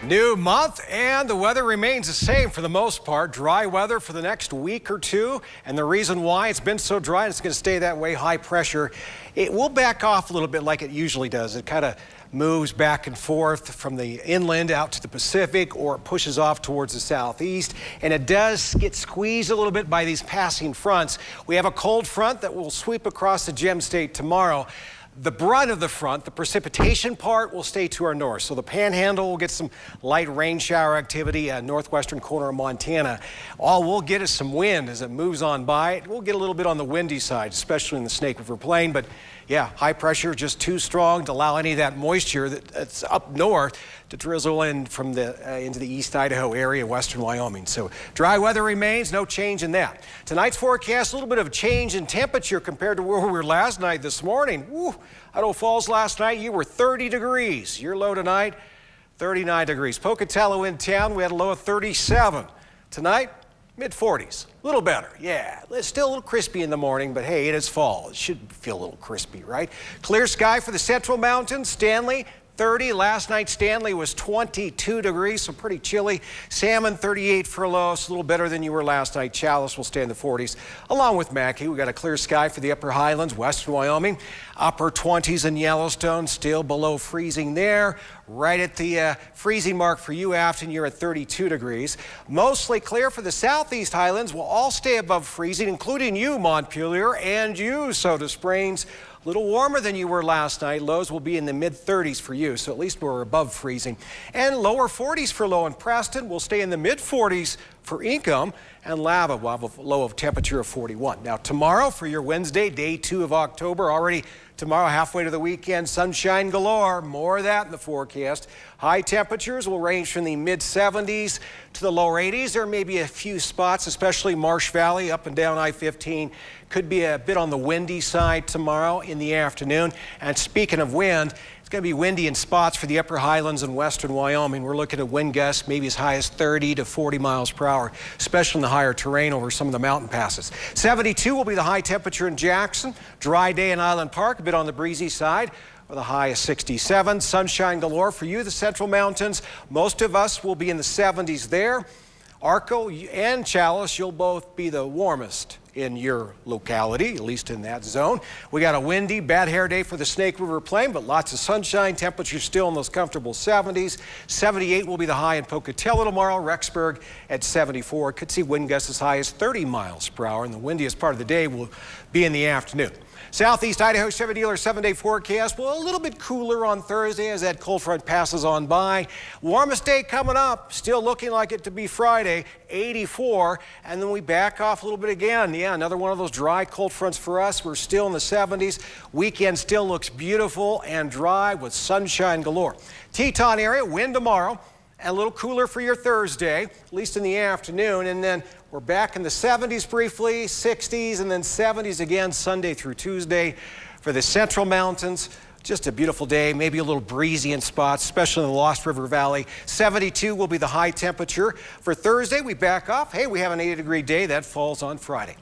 New month and the weather remains the same for the most part. Dry weather for the next week or two. And the reason why it's been so dry and it's going to stay that way, high pressure, it will back off a little bit like it usually does. It kind of moves back and forth from the inland out to the Pacific, or it pushes off towards the southeast. And it does get squeezed a little bit by these passing fronts. We have a cold front that will sweep across the Gem State tomorrow. The brunt of the front, the precipitation part, will stay to our north. So the Panhandle will get some light rain shower activity, northwestern corner of Montana. All we'll get is some wind as it moves on by. We'll get a little bit on the windy side, especially in the Snake River Plain. But yeah, high pressure just too strong to allow any of that moisture that's up north to drizzle in from into the East Idaho area, western Wyoming. So dry weather remains, no change in that. Tonight's forecast, a little bit of a change in temperature compared to where we were last night this morning. Woo, Idaho Falls last night, you were 30 degrees. Your low tonight, 39 degrees. Pocatello in town, we had a low of 37. Tonight, mid-40s, a little better, yeah. It's still a little crispy in the morning, but hey, it is fall. It should feel a little crispy, right? Clear sky for the Central Mountains. Stanley, 30. Last night, Stanley was 22 degrees, so pretty chilly. Salmon, 38 for a low, so a little better than you were last night. Chalice will stay in the 40s, along with Mackay. We got a clear sky for the upper highlands, western Wyoming. Upper 20s in Yellowstone, still below freezing there. Right at the freezing mark for you, Afton, you're at 32 degrees. Mostly clear for the southeast highlands. Will all stay above freezing, including you, Montpelier, and you, Soda Springs. A little warmer than you were last night. Lows will be in the mid-30s for you, so at least we're above freezing. And lower 40s for low in Preston. We'll stay in the mid-40s for Inkom, and Lava will have a low of temperature of 41. Now tomorrow for your Wednesday, day 2 of October, already tomorrow halfway to the weekend, sunshine galore. More of that in the forecast. High temperatures will range from the mid-70s to the lower 80s. There may be a few spots, especially Marsh Valley up and down I-15. Could be a bit on the windy side tomorrow in the afternoon. And speaking of wind, it's going to be windy in spots for the upper highlands and western Wyoming. We're looking at wind gusts maybe as high as 30 to 40 miles per hour, especially in the higher terrain over some of the mountain passes. 72 will be the high temperature in Jackson. Dry day in Island Park, a bit on the breezy side, with a high of 67. Sunshine galore for you, the Central Mountains. Most of us will be in the 70s there. Arco and Chalice, you'll both be the warmest in your locality, at least in that zone. We got a windy, bad hair day for the Snake River Plain, but lots of sunshine. Temperatures still in those comfortable 70s. 78 will be the high in Pocatello tomorrow. Rexburg at 74. Could see wind gusts as high as 30 miles per hour, and the windiest part of the day will be in the afternoon. Southeast Idaho Chevy dealer 7-day forecast. Well, a little bit cooler on Thursday as that cold front passes on by. Warmest day coming up, still looking like it to be Friday, 84. And then we back off a little bit again. Yeah, another one of those dry cold fronts for us. We're still in the 70s. Weekend still looks beautiful and dry with sunshine galore. Teton area, wind tomorrow. And a little cooler for your Thursday, at least in the afternoon. And then we're back in the 70s briefly, 60s, and then 70s again Sunday through Tuesday for the Central Mountains. Just a beautiful day, maybe a little breezy in spots, especially in the Lost River Valley. 72 will be the high temperature. For Thursday, we back off. Hey, we have an 80-degree day. That falls on Friday.